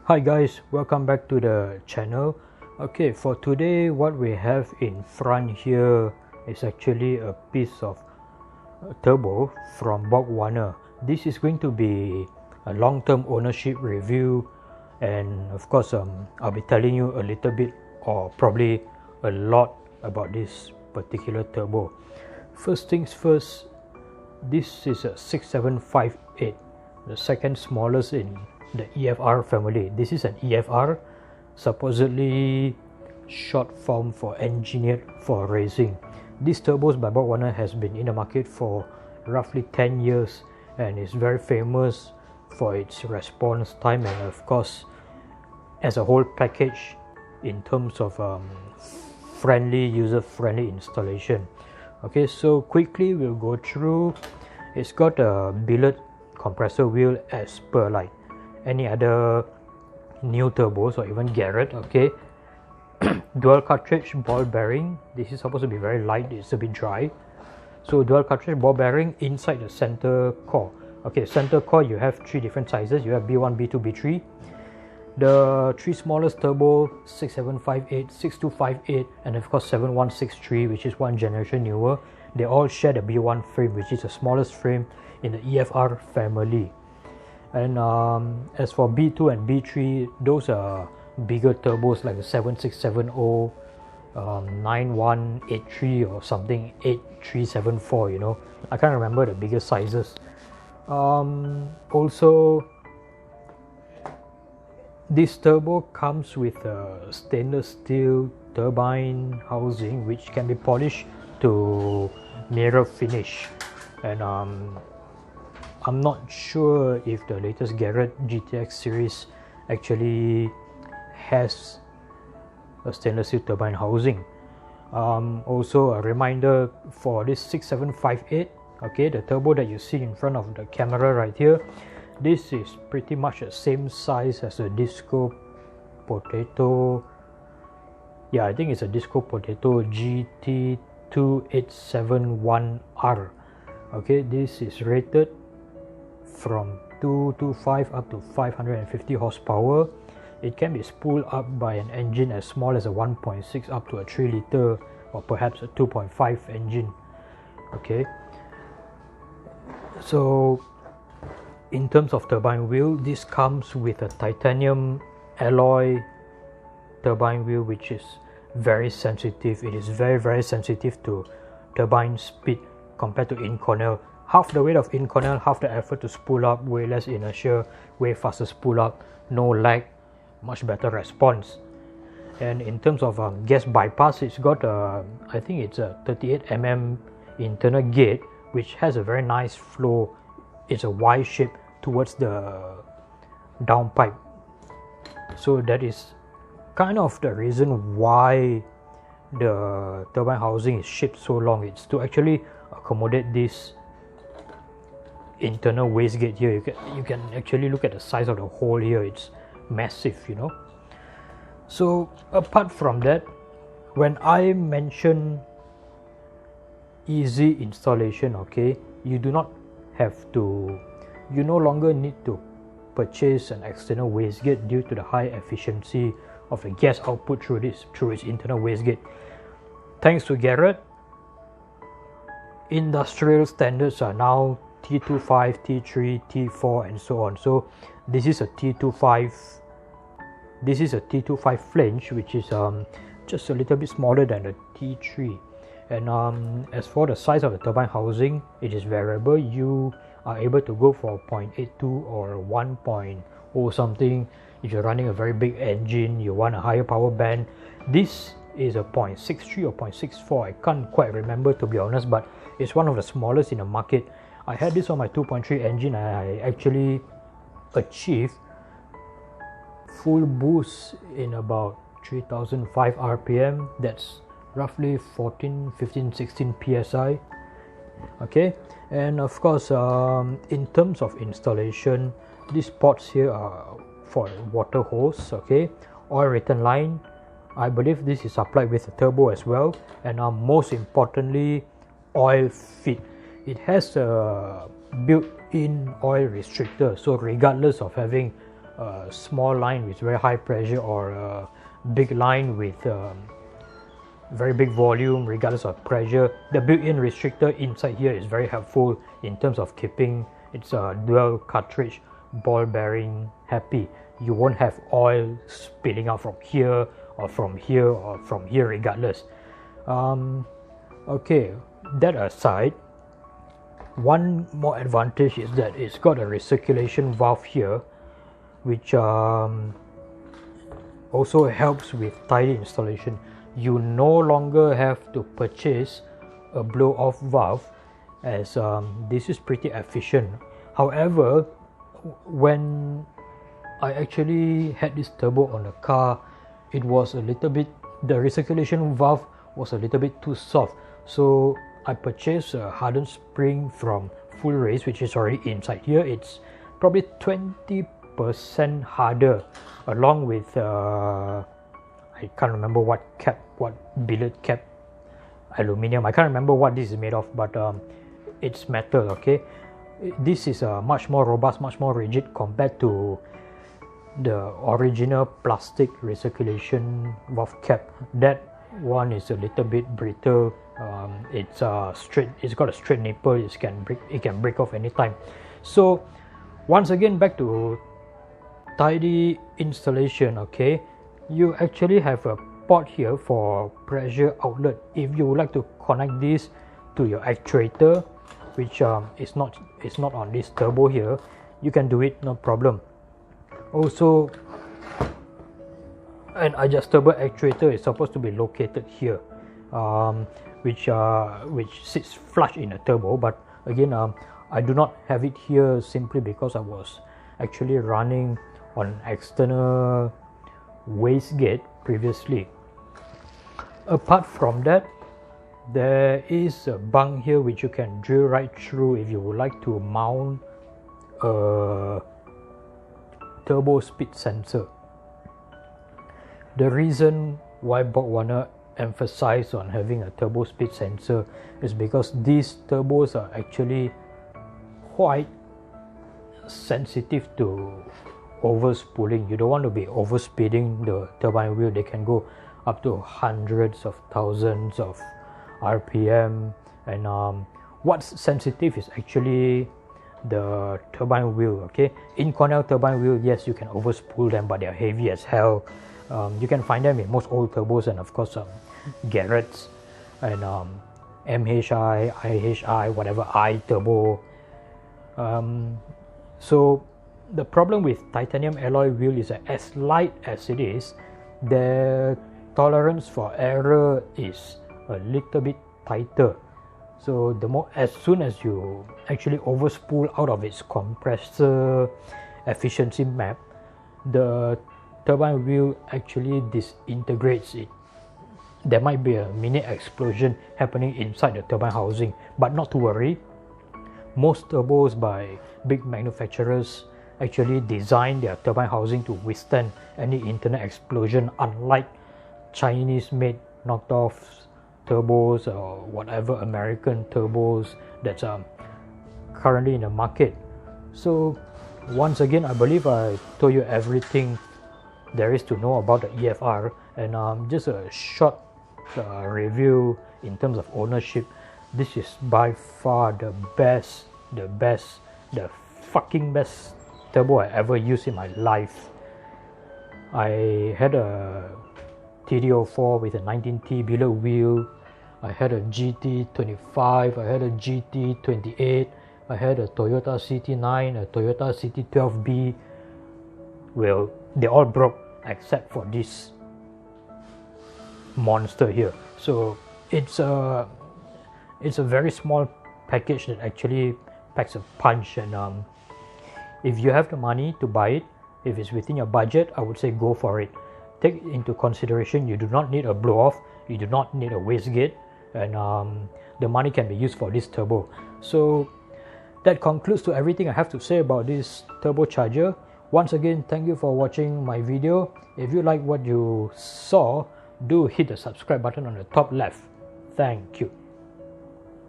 Hi guys, welcome back to the channel. Okay, for today what we have in front here is actually a piece of turbo from BorgWarner. This is going to be a long-term ownership review, and of course I'll be telling you a little bit or probably a lot about this particular turbo. First things first, this is a 6758, the second smallest in the EFR family. This is an EFR, supposedly short form for engineered for racing. These turbos by BorgWarner has been in the market for roughly 10 years and is very famous for its response time and of course as a whole package in terms of user-friendly installation. Okay, so quickly we'll go through. It's got a billet compressor wheel as per like any other new turbos or even GReddy. Okay, dual cartridge ball bearing. This is supposed to be very light, it's a bit dry. So dual cartridge ball bearing inside the center core. Okay, center core you have three different sizes. You have B1, B2, B3. The three smallest turbo, 6758, 6258 and of course 7163, which is one generation newer, they all share the B1 frame, which is the smallest frame in the EFR family. And as for B2 and B3, those are bigger turbos like the 7670, 9183 or something 8374, you know. I can't remember the bigger sizes. Also, this turbo comes with a stainless steel turbine housing which can be polished to mirror finish, and I'm not sure if the latest GReddy GTX series actually has a stainless steel turbine housing. Also a reminder for this 6758, okay, the turbo that you see in front of the camera right here, this is pretty much the same size as a Disco Potato. Yeah, I think it's a Disco Potato GT2871R. Okay, this is rated from 225 up to 550 horsepower. It can be spooled up by an engine as small as a 1.6 up to a 3 liter or perhaps a 2.5 engine. Okay, so in terms of turbine wheel, this comes with a titanium alloy turbine wheel which is very sensitive. It is very sensitive to turbine speed compared to Inconel. Half the weight of Inconel, half the effort to spool up, way less inertia, way faster spool up, no lag, much better response. And in terms of gas bypass, it's got a, I think it's a 38mm internal gate which has a very nice flow. It's a Y shape towards the downpipe, so that is kind of the reason why the turbine housing is shaped so long. It's to actually accommodate this internal wastegate here. You can actually look at the size of the hole here. It's massive, you know. So apart from that, when I mention easy installation, okay, you do not have to, you no longer need to purchase an external wastegate due to the high efficiency of the gas output through its internal wastegate. Thanks to GReddy, industrial standards are now T25, T3, T4 and so on. So this is a T25 flange which is just a little bit smaller than the T3. And as for the size of the turbine housing, it is variable. You are able to go for 0.82 or 1.0 something. If you're running a very big engine, you want a higher power band. This is a 0.63 or 0.64. I can't quite remember, to be honest, but it's one of the smallest in the market. I had this on my 2.3 engine. I actually achieved full boost in about 3005 RPM. That's roughly 14, 15, 16 psi. Okay, and of course in terms of installation, these ports here are for water hose, okay, oil return line. I believe this is supplied with a turbo as well, and most importantly, oil feed. It has a built-in oil restrictor, so regardless of having a small line with very high pressure or a big line with very big volume regardless of pressure, the built-in restrictor inside here is very helpful in terms of keeping its dual cartridge ball bearing happy. You won't have oil spilling out from here or from here or from here regardless. Okay, that aside, one more advantage is that it's got a recirculation valve here, which also helps with tidy installation. You no longer have to purchase a blow-off valve, as this is pretty efficient. However, when I actually had this turbo on the car, it was a little bit, the recirculation valve was a little bit too soft, so I purchased a hardened spring from Full Race, which is already inside here. It's probably 20% harder, along with I can't remember what cap, what billet cap, aluminium, I can't remember what this is made of, but it's metal. Okay, this is much more robust, much more rigid compared to the original plastic recirculation valve cap. That one is a little bit brittle. It's straight, it's got a straight nipple, it can break off anytime. So once again, back to tidy installation. Okay, you actually have a port here for pressure outlet. If you would like to connect this to your actuator, which is not on this turbo here, you can do it, no problem. Also, an adjustable actuator is supposed to be located here, which sits flush in a turbo, but again I do not have it here simply because I was actually running on external wastegate previously. Apart from that, there is a bung here which you can drill right through if you would like to mount a turbo speed sensor. The reason why BorgWarner emphasized on having a turbo speed sensor is because these turbos are actually quite sensitive to overspooling. You don't want to be overspeeding the turbine wheel. They can go up to hundreds of thousands of RPM, and what's sensitive is actually the turbine wheel. Okay, in Cornell turbine wheel, yes, you can overspool them, but they're heavy as hell. You can find them in most old turbos, and of course GReddy's and MHI, IHI, whatever I turbo. So the problem with titanium alloy wheel is that as light as it is, the tolerance for error is a little bit tighter. So as soon as you actually overspool out of its compressor efficiency map, the turbine wheel actually disintegrates it. There might be a mini explosion happening inside the turbine housing, but not to worry. Most turbos by big manufacturers actually design their turbine housing to withstand any internal explosion, unlike Chinese made knocked off turbos or whatever American turbos that's currently in the market. So once again, I believe I told you everything there is to know about the EFR, and just a short review in terms of ownership. This is by far the fucking best turbo I ever used in my life. I had a TD04 with a 19T billet wheel. I had a GT25, I had a GT28, I had a Toyota CT9, a Toyota CT12B. Well, they all broke except for this monster here. So it's a very small package that actually packs a punch, and if you have the money to buy it, if it's within your budget, I would say go for it. Take into consideration you do not need a blow-off, you do not need a wastegate, and the money can be used for this turbo. So that concludes to everything I have to say about this turbocharger. Once again, thank you for watching my video. If you like what you saw, do hit the subscribe button on the top left. Thank you.